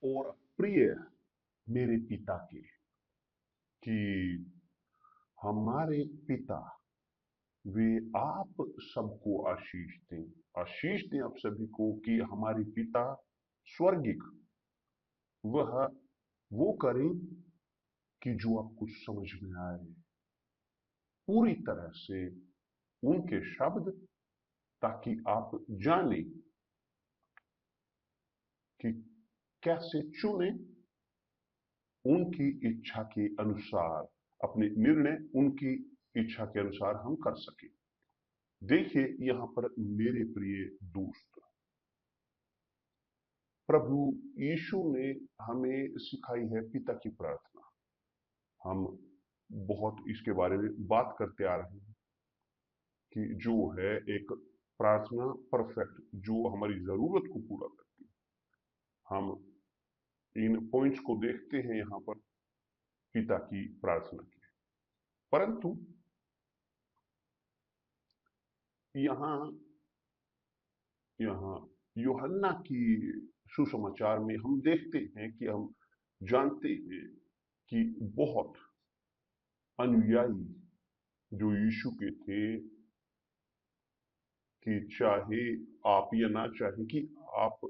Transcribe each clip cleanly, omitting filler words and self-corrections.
और प्रिय मेरे पिता के, कि हमारे पिता वे आप सबको आशीष दें। आशीष दें आप सभी को कि हमारे पिता स्वर्गिक वह वो करें कि जो आपको समझ में आए, पूरी तरह से उनके शब्द, ताकि आप जाने कि कैसे चुने उनकी इच्छा के अनुसार, अपने निर्णय उनकी इच्छा के अनुसार हम कर सके। देखिए यहां पर मेरे प्रिय दोस्त, प्रभु यीशु ने हमें सिखाई है पिता की प्रार्थना। हम बहुत इसके बारे में बात करते आ रहे हैं कि जो है एक प्रार्थना परफेक्ट, जो हमारी जरूरत को पूरा करती है। हम इन पॉइंट्स को देखते हैं यहां पर पिता की प्रार्थना की। परंतु यहाँ यहाँ यूहन्ना की सुसमाचार में हम देखते हैं कि हम जानते हैं कि बहुत अनुयायी जो यीशु के थे, कि चाहे आप या ना चाहे कि आप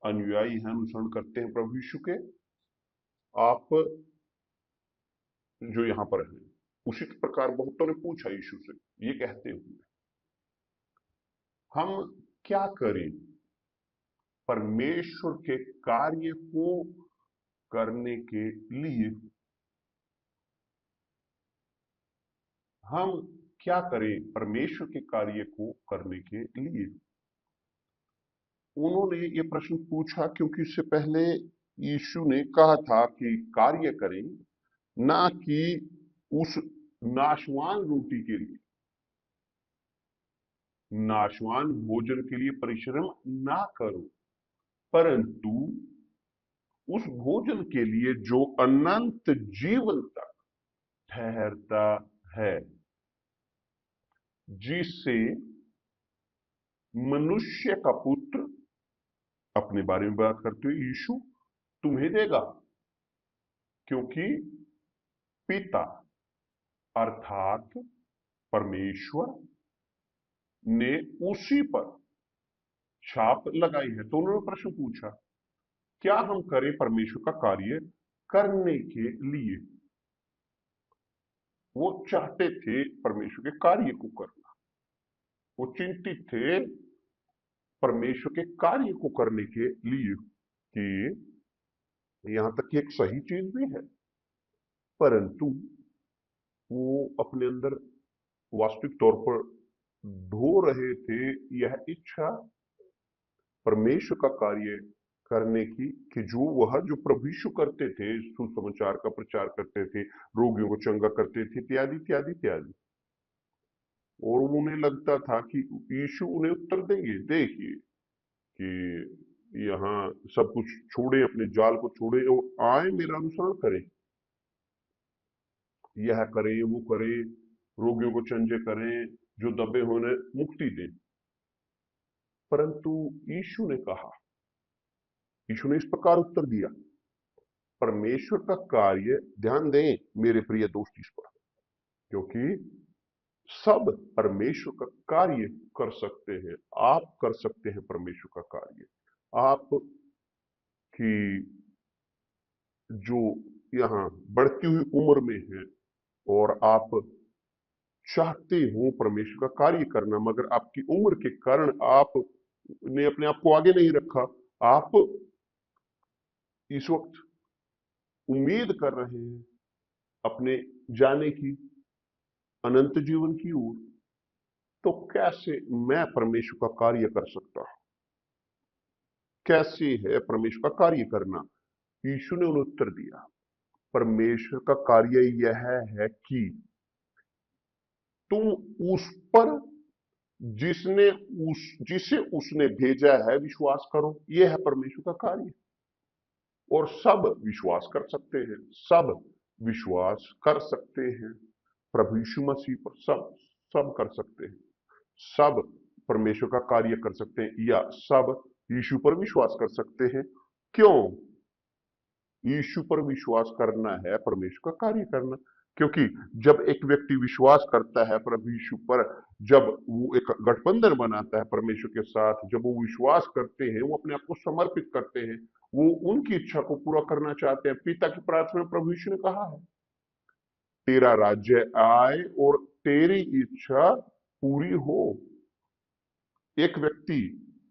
अनुयायी हैं, अनुसरण करते हैं प्रभु यीशु के, आप जो यहां पर हैं, उसी प्रकार बहुतों ने पूछा यीशु से ये कहते हुए, हम क्या करें परमेश्वर के कार्य को करने के लिए? हम क्या करें परमेश्वर के कार्य को करने के लिए? उन्होंने ये प्रश्न पूछा क्योंकि इससे पहले यीशु ने कहा था कि कार्य करें, ना कि उस नाशवान रोटी के लिए, नाशवान भोजन के लिए परिश्रम ना करो, परंतु उस भोजन के लिए जो अनंत जीवन तक ठहरता है, जिससे मनुष्य का पुत्र, अपने बारे में बात करते हुए यीशु, तुम्हें देगा, क्योंकि पिता अर्थात परमेश्वर ने उसी पर छाप लगाई है। तो उन्होंने प्रश्न पूछा, क्या हम करें परमेश्वर का कार्य करने के लिए? वो चाहते थे परमेश्वर के कार्य को करना, वो चिंतित थे परमेश्वर के कार्य को करने के लिए, कि यहां तक कि एक सही चीज भी है, परंतु वो अपने अंदर वास्तविक तौर पर ढो रहे थे यह इच्छा परमेश्वर का कार्य करने की, कि जो प्रभु यीशु करते थे, सुसमाचार का प्रचार करते थे, रोगियों को चंगा करते थे, इत्यादि इत्यादि इत्यादि। और उन्हें लगता था कि यीशु उन्हें उत्तर देंगे। देखिए कि यहाँ सब कुछ छोड़े, अपने जाल को छोड़े और आए मेरा अनुसरण करें, यह करें वो करें, रोगियों को चंगे करें, जो दबे होने मुक्ति दें। परंतु यीशु ने कहा, यीशु ने इस प्रकार उत्तर दिया, परमेश्वर का कार्य, ध्यान दें मेरे प्रिय दोस्त इस पर, क्योंकि सब परमेश्वर का कार्य कर सकते हैं। आप कर सकते हैं परमेश्वर का कार्य। आप की जो यहाँ बढ़ती हुई उम्र में है और आप चाहते हो परमेश्वर का कार्य करना, मगर आपकी उम्र के कारण आप ने अपने आप को आगे नहीं रखा, आप इस वक्त उम्मीद कर रहे हैं अपने जाने की, अनंत जीवन की ओर, तो कैसे मैं परमेश्वर का कार्य कर सकता हूं? कैसे है परमेश्वर का कार्य करना? यीशु ने उन्हें उत्तर दिया, परमेश्वर का कार्य यह है कि तुम उस पर जिसने जिसे उसने भेजा है विश्वास करो। यह है परमेश्वर का कार्य। और सब विश्वास कर सकते हैं, सब विश्वास कर सकते हैं प्रभु यीशु मसीह पर, सब सब कर सकते हैं, सब परमेश्वर का कार्य कर सकते हैं, या सब यीशु पर विश्वास कर सकते हैं। क्यों? यीशु पर विश्वास करना है परमेश्वर का कार्य करना। क्योंकि जब एक व्यक्ति विश्वास करता है प्रभु यीशु पर, जब वो एक गठबंधन बनाता है परमेश्वर के साथ, जब वो विश्वास करते हैं, वो अपने आप को समर्पित करते हैं, वो उनकी इच्छा को पूरा करना चाहते हैं। पिता की प्रार्थना प्रभु यीशु ने कहा है, तेरा राज्य आए और तेरी इच्छा पूरी हो। एक व्यक्ति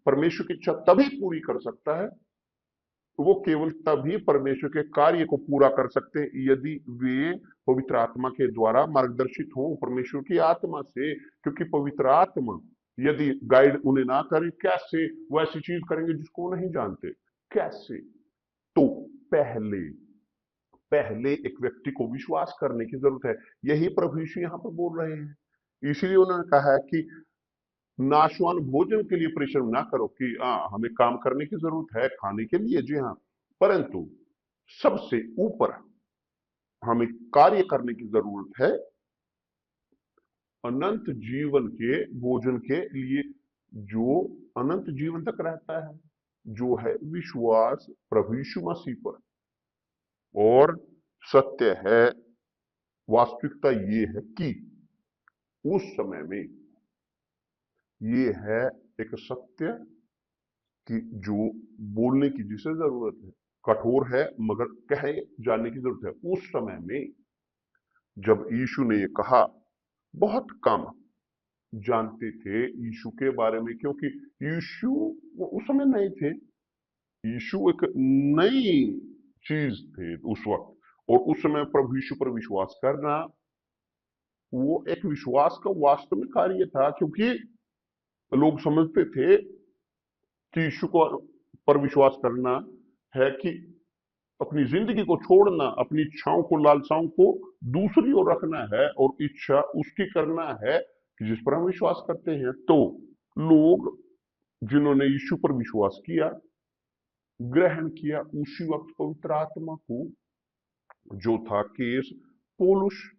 परमेश्वर की इच्छा तभी पूरी कर सकता है, वो केवल तभी परमेश्वर के कार्य को पूरा कर सकते हैं यदि वे पवित्र आत्मा के द्वारा मार्गदर्शित हों परमेश्वर की आत्मा से। क्योंकि पवित्र आत्मा यदि गाइड उन्हें ना करे, कैसे वो ऐसी चीज करेंगे जिसको वो नहीं जानते? कैसे? तो पहले पहले एक व्यक्ति को विश्वास करने की जरूरत है। यही प्रभु यीशु यहाँ पर बोल रहे हैं। इसीलिए उन्होंने कहा है कि नाशवान भोजन के लिए परिश्रम ना करो, कि हमें काम करने की जरूरत है खाने के लिए, जी हाँ, परंतु सबसे ऊपर हमें कार्य करने की जरूरत है अनंत जीवन के भोजन के लिए, जो अनंत जीवन तक रहता है, जो है विश्वास प्रभु यीशु मसीह पर। और सत्य है, वास्तविकता ये है कि उस समय में ये है एक सत्य कि जो बोलने की जिसे जरूरत है, कठोर है मगर कहे जाने की जरूरत है। उस समय में जब यीशु ने ये कहा, बहुत कम जानते थे यीशु के बारे में, क्योंकि यीशु वो उस समय नहीं थे। यीशु एक नई चीज थे उस वक्त, और उस समय प्रभु यीशु पर विश्वास करना वो एक विश्वास का वास्तव में कार्य था। क्योंकि लोग समझते थे कि यीशु को पर विश्वास करना है कि अपनी जिंदगी को छोड़ना, अपनी इच्छाओं को, लालसाओं को दूसरी ओर रखना है, और इच्छा उसकी करना है कि जिस पर हम विश्वास करते हैं। तो लोग जिन्होंने यीशु पर विश्वास किया, ग्रहण किया उसी वक्त पवित्र आत्मा को, जो था केस पौलुस,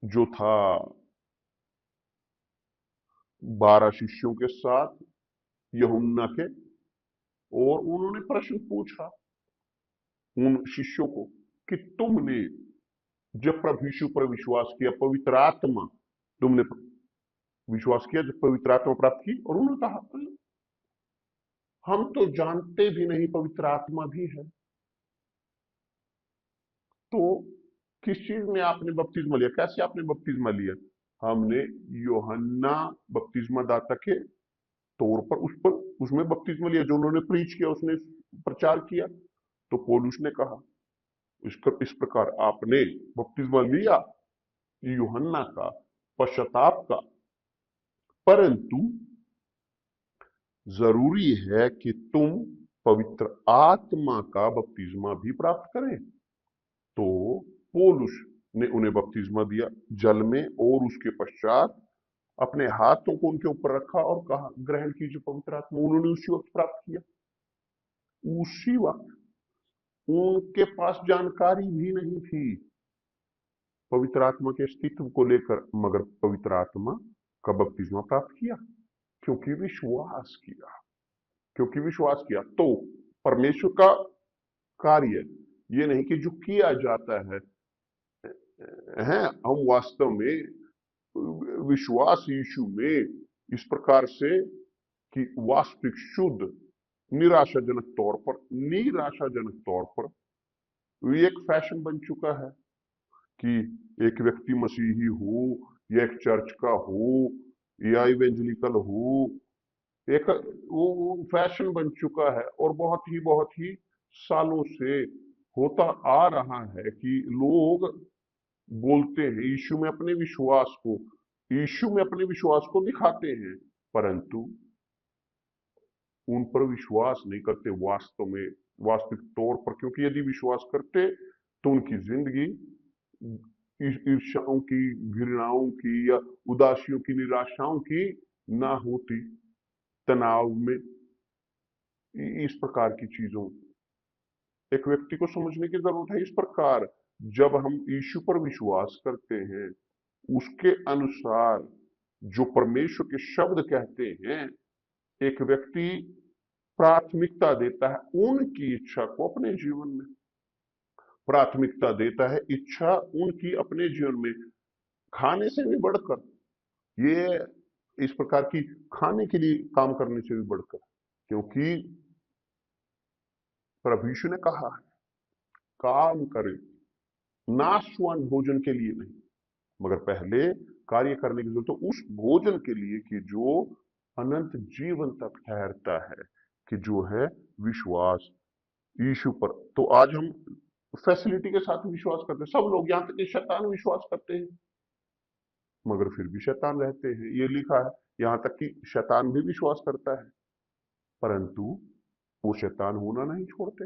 जो था 12 शिष्यों के साथ यूहन्ना के, और उन्होंने प्रश्न पूछा उन शिष्यों को कि तुमने जब प्रभु यीशु पर विश्वास किया, पवित्र आत्मा तुमने विश्वास किया, जब पवित्र आत्मा प्राप्त की? और उन्होंने कहा, हम तो जानते भी नहीं पवित्र आत्मा भी है। तो किस चीज में आपने बपतिस्मा लिया? कैसे आपने बपतिस्मा लिया? हमने यूहन्ना बपतिस्मा दाता के तौर पर उसमें बपतिस्मा लिया, जो उन्होंने प्रीच किया, उसने प्रचार किया। तो पौलुस ने कहा, इस प्रकार आपने बपतिस्मा लिया यूहन्ना का, पश्चाताप का, परंतु जरूरी है कि तुम पवित्र आत्मा का बपतिस्मा भी प्राप्त करें। तो पौलुस ने उन्हें बपतिस्मा दिया जल में, और उसके पश्चात अपने हाथों को उनके ऊपर रखा और कहा, ग्रहण कीजिए पवित्र आत्मा। उन्होंने उसी वक्त प्राप्त किया। उसी वक्त उनके पास जानकारी भी नहीं थी पवित्र आत्मा के अस्तित्व को लेकर, मगर पवित्र आत्मा का बपतिस्मा प्राप्त किया क्योंकि विश्वास किया। क्योंकि विश्वास किया। तो परमेश्वर का कार्य ये नहीं कि जो किया जाता है हम वास्तव में विश्वास यीशु में इस प्रकार से कि वास्तविक शुद्ध निराशाजनक तौर पर ये एक फैशन बन चुका है कि एक व्यक्ति मसीही हो, या एक चर्च का हो, या इवेंजलिकल हो, एक वो फैशन बन चुका है। और बहुत ही सालों से होता आ रहा है कि लोग बोलते हैं यीशु में अपने विश्वास को दिखाते हैं, परंतु उन पर विश्वास नहीं करते वास्तविक तौर पर। क्योंकि यदि विश्वास करते तो उनकी जिंदगी ईर्ष्याओं की, घृणाओं की, या उदासियों की, निराशाओं की ना होती, तनाव में, इस प्रकार की चीजों। एक व्यक्ति को समझने की जरूरत है इस प्रकार, जब हम यीशु पर विश्वास करते हैं, उसके अनुसार जो परमेश्वर के शब्द कहते हैं, एक व्यक्ति प्राथमिकता देता है उनकी इच्छा को अपने जीवन में। प्राथमिकता देता है, इच्छा उनकी अपने जीवन में खाने से भी बढ़कर, ये इस प्रकार की खाने के लिए काम करने से भी बढ़कर, क्योंकि प्रभु यीशु ने कहा है काम करें नाशवान भोजन के लिए नहीं, मगर पहले कार्य करने की जरूरत है उस भोजन के लिए कि जो अनंत जीवन तक ठहरता है, कि जो है विश्वास यीशु पर। तो आज हम फैसिलिटी के साथ विश्वास करते हैं, सब लोग, यहां तक कि शैतान विश्वास करते हैं, मगर फिर भी शैतान रहते हैं, ये लिखा है। यहां तक कि शैतान भी विश्वास करता है, परंतु वो शैतान होना नहीं छोड़ते।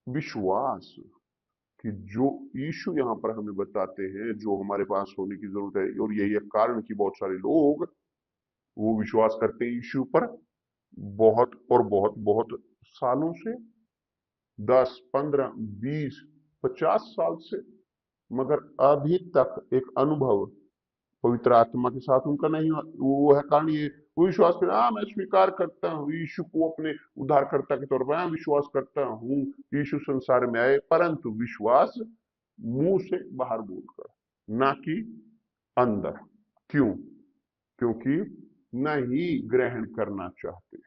विश्वास कि जो यीशु यहां पर हमें बताते हैं, जो हमारे पास होने की जरूरत है, और यही एक कारण कि बहुत सारे लोग वो विश्वास करते हैं यीशु पर बहुत और बहुत बहुत सालों से, 10, 15, 20, 50 साल से, मगर अभी तक एक अनुभव पवित्र आत्मा के साथ उनका नहीं हुआ। वो है कारण ये, वो विश्वास कर, हाँ मैं स्वीकार करता हूँ यीशु को अपने उद्धारकर्ता के तौर पर, मैं विश्वास करता हूँ यीशु संसार में आए, परंतु विश्वास मुंह से बाहर बोलकर, ना कि अंदर। क्यों? क्योंकि नहीं ग्रहण करना चाहते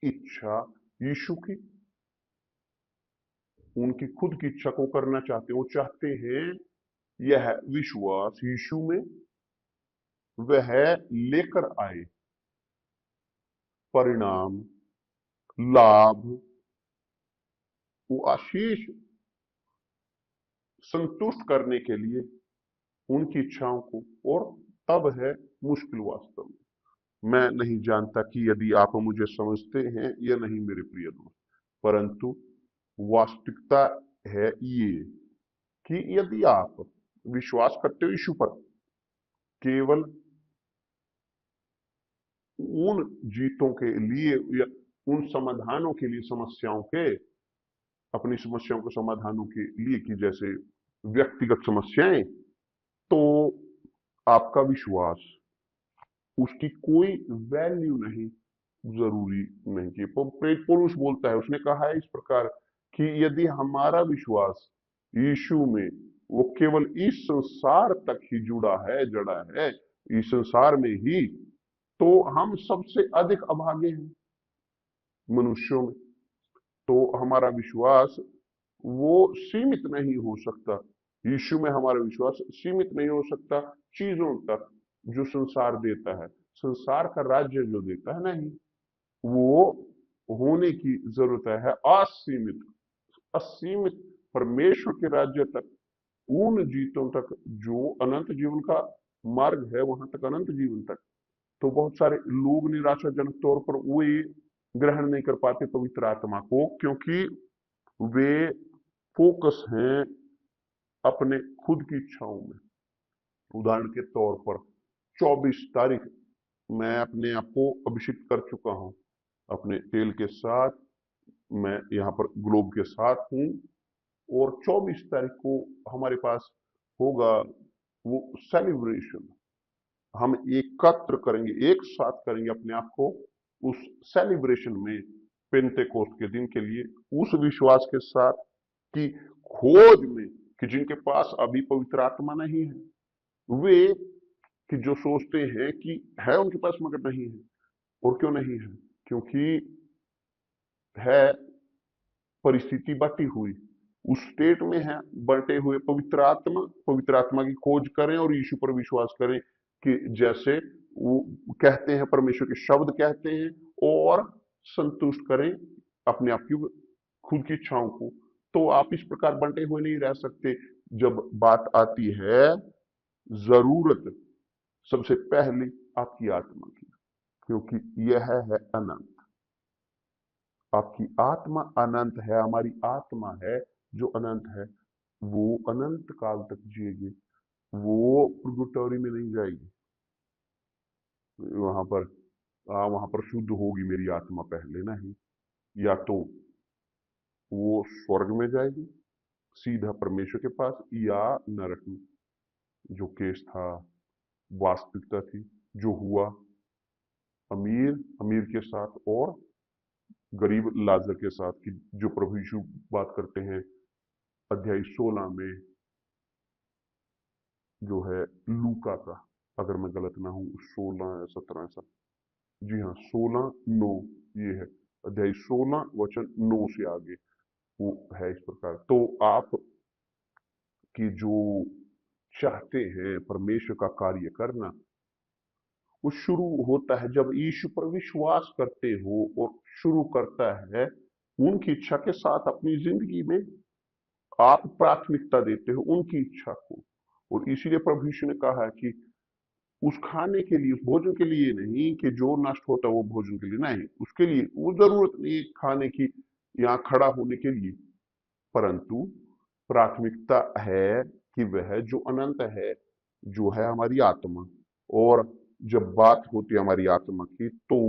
इच्छा यीशु की, उनकी खुद की इच्छा को करना चाहते, वो चाहते हैं यह विश्वास यीशु में वह लेकर आए परिणाम, लाभ, वो आशीष संतुष्ट करने के लिए उनकी इच्छाओं को। और तब है मुश्किल वास्तव में। मैं नहीं जानता कि यदि आप मुझे समझते हैं या नहीं मेरे प्रिय दोस्त, परंतु वास्तविकता है ये कि यदि आप विश्वास करते हो यीशु पर, केवल उन जीतों के लिए या उन समाधानों के लिए, समस्याओं के, अपनी समस्याओं के समाधानों के लिए, कि जैसे व्यक्तिगत समस्याएं, तो आपका विश्वास उसकी कोई वैल्यू नहीं, जरूरी नहीं। कि प्रेरित पौलुस बोलता है, उसने कहा है इस प्रकार कि यदि हमारा विश्वास यीशु में वो केवल इस संसार तक ही जुड़ा है, जड़ा है इस संसार में ही, तो हम सबसे अधिक अभागे हैं मनुष्यों में। तो हमारा विश्वास वो सीमित नहीं हो सकता, यीशु में हमारा विश्वास सीमित नहीं हो सकता चीजों तक जो संसार देता है, संसार का राज्य जो देता है, नहीं, वो होने की जरूरत है असीमित, असीमित परमेश्वर के राज्य तक, उन जीतों तक जो अनंत जीवन का मार्ग है, वहां तक, अनंत जीवन तक। तो बहुत सारे लोग निराशाजनक तौर पर वो ये ग्रहण नहीं कर पाते पवित्र आत्मा को, क्योंकि वे फोकस हैं अपने खुद की इच्छाओं में। उदाहरण के तौर पर 24 तारीख मैं अपने आप को अभिषेक कर चुका हूं अपने तेल के साथ, मैं यहाँ पर ग्लोब के साथ हूं, और 24 तारीख को हमारे पास होगा वो सेलिब्रेशन। हम एकत्र करेंगे, एक साथ करेंगे अपने आप को उस सेलिब्रेशन में, पेंतेकोस्त के दिन के लिए, उस विश्वास के साथ कि खोज में, कि जिनके पास अभी पवित्र आत्मा नहीं है, वे, कि जो सोचते हैं कि है उनके पास मगर नहीं है। और क्यों नहीं है? क्योंकि है परिस्थिति बटी हुई, उस स्टेट में है बटे हुए। पवित्र आत्मा की खोज करें और यीशु पर विश्वास करें, कि जैसे वो कहते हैं, परमेश्वर के शब्द कहते हैं, और संतुष्ट करें अपने आप की खुद की इच्छाओं को। तो आप इस प्रकार बंटे हुए नहीं रह सकते। जब बात आती है जरूरत सबसे पहले आपकी आत्मा की, क्योंकि यह है अनंत, आपकी आत्मा अनंत है, हमारी आत्मा है जो अनंत है, वो अनंत काल तक जिएगी, वो पुर्गेटोरी में नहीं जाएगी। वहां पर वहां पर शुद्ध होगी मेरी आत्मा पहले, नहीं, या तो वो स्वर्ग में जाएगी सीधा परमेश्वर के पास, या नरक में। जो केस था, वास्तविकता थी, जो हुआ अमीर अमीर के साथ और गरीब लाजर के साथ कि जो प्रभु यीशु बात करते हैं अध्याय 16 में, जो है लूका का, अगर मैं गलत ना हूं 16 या 17 ऐसा, जी हाँ 16:9 ये है, अध्याय 16 वचन 9 से आगे वो है इस प्रकार। तो आप कि जो चाहते हैं परमेश्वर का कार्य करना, वो शुरू होता है जब यीशु पर विश्वास करते हो, और शुरू करता है उनकी इच्छा के साथ अपनी जिंदगी में आप प्राथमिकता देते हो उनकी इच्छा को। और इसीलिए प्रभु यीशु ने कहा है कि उस खाने के लिए, उस भोजन के लिए नहीं कि जो नष्ट होता है वो भोजन के लिए नहीं, उसके लिए वो जरूरत नहीं है खाने की, यहाँ खड़ा होने के लिए, परंतु प्राथमिकता है कि वह जो अनंत है, जो है हमारी आत्मा। और जब बात होती है हमारी आत्मा की, तो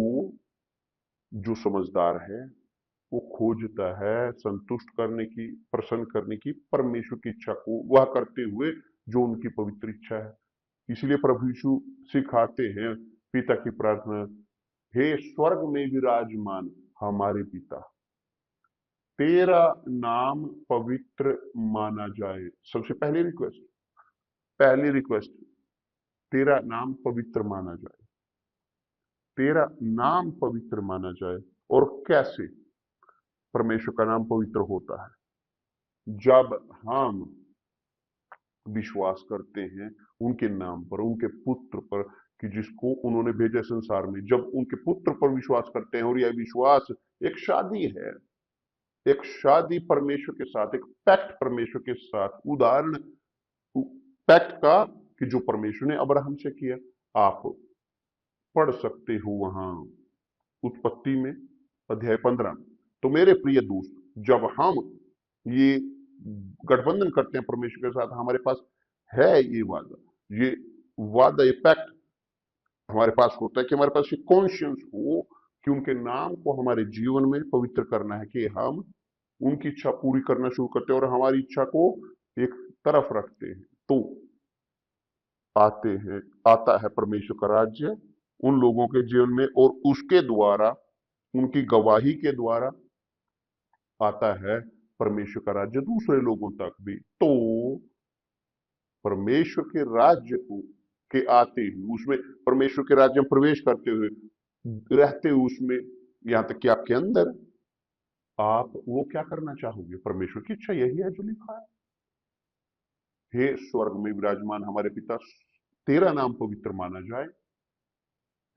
जो समझदार है वो खोजता है संतुष्ट करने की, प्रसन्न करने की परमेश्वर की इच्छा को, वह करते हुए जो उनकी पवित्र इच्छा है। इसलिए प्रभु यीशु सिखाते हैं पिता की प्रार्थना, हे स्वर्ग में विराजमान हमारे पिता, तेरा नाम पवित्र माना जाए। सबसे पहली रिक्वेस्ट, तेरा नाम पवित्र माना जाए, तेरा नाम पवित्र माना जाए। और कैसे परमेश्वर का नाम पवित्र होता है? जब हम विश्वास करते हैं उनके नाम पर, उनके पुत्र पर, कि जिसको उन्होंने भेजा संसार में, जब उनके पुत्र पर विश्वास करते हैं, और यह विश्वास एक शादी है, एक शादी परमेश्वर के साथ, एक पैक्ट परमेश्वर के साथ, उदाहरण पैक्ट का कि जो परमेश्वर ने अब्राहम से किया। आप पढ़ सकते हो वहां उत्पत्ति में अध्याय 15। तो मेरे प्रिय दोस्त, जब हम ये गठबंधन करते हैं परमेश्वर के साथ, हमारे पास है ये वादा, ये पैक्ट हमारे पास होता है कि हमारे पास ये कॉन्शियंस हो कि उनके नाम को हमारे जीवन में पवित्र करना है, कि हम उनकी इच्छा पूरी करना शुरू करते हैं और हमारी इच्छा को एक तरफ रखते हैं। तो आता है परमेश्वर का राज्य उन लोगों के जीवन में, और उसके द्वारा, उनकी गवाही के द्वारा आता है परमेश्वर का राज्य दूसरे लोगों तक भी। तो परमेश्वर के राज्य को के आते हुए, उसमें परमेश्वर के राज्य में प्रवेश करते हुए, रहते हुए उसमें, यहां तक कि आपके अंदर, आप वो क्या करना चाहोगे? परमेश्वर की इच्छा यही है जो लिखा है, हे स्वर्ग में विराजमान हमारे पिता, तेरा नाम पवित्र माना जाए,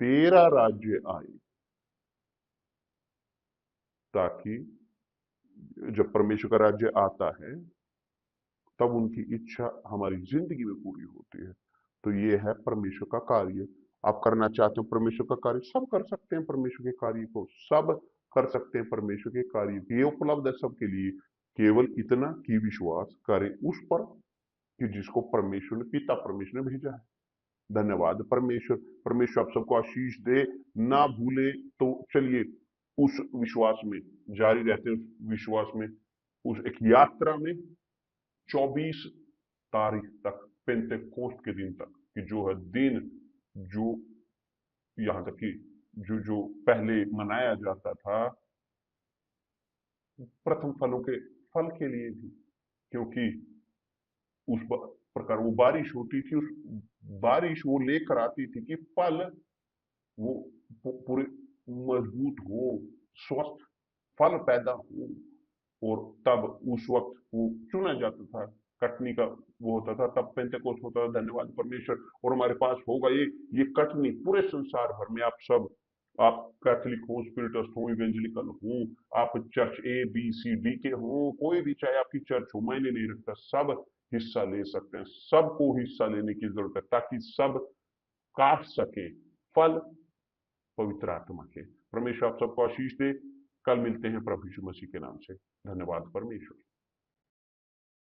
तेरा राज्य आए। ताकि जब परमेश्वर का राज्य आता है, तब उनकी इच्छा हमारी जिंदगी में पूरी होती है। तो ये है परमेश्वर का कार्य। आप करना चाहते हो परमेश्वर का कार्य, सब कर सकते हैं परमेश्वर के कार्य को, सब कर सकते हैं परमेश्वर के कार्य। ये उपलब्ध है सबके लिए, केवल इतना कि विश्वास करें उस पर कि जिसको परमेश्वर ने, पिता परमेश्वर ने भेजा है। धन्यवाद परमेश्वर। परमेश्वर आप सबको आशीष दे। ना भूले तो चलिए उस विश्वास में जारी रहते हैं, उस विश्वास में, उस एक यात्रा में 24 तारीख तक, पेंतेकोस्त के दिन तक, कि जो है दिन जो यहाँ तक कि जो जो पहले मनाया जाता था प्रथम फलों के फल के लिए भी, क्योंकि उस प्रकार वो बारिश होती थी, उस बारिश वो लेकर आती थी कि फल वो पूरे मजबूत हो, स्वस्थ फल पैदा हो। और तब उस वक्त वो चुना जाता था, कटनी का वो होता था, तब पेंतेकोस्त होता था। धन्यवाद परमेश्वर। और हमारे पास होगा ये कटनी पूरे संसार भर में। आप सब, आप कैथोलिक हो, स्पिरिटस्ट हो, इवेंजलिकल हो, आप चर्च ABCD के हो, कोई भी, चाहे आपकी चर्च हो, मायने नहीं रखता, सब हिस्सा ले सकते हैं। सबको हिस्सा लेने की जरूरत है ताकि सब काट सके फल पवित्र आत्मा के। परमेश्वर आप सबको आशीष दे। कल मिलते हैं प्रभु यीशु मसीह के नाम से। धन्यवाद परमेश्वर।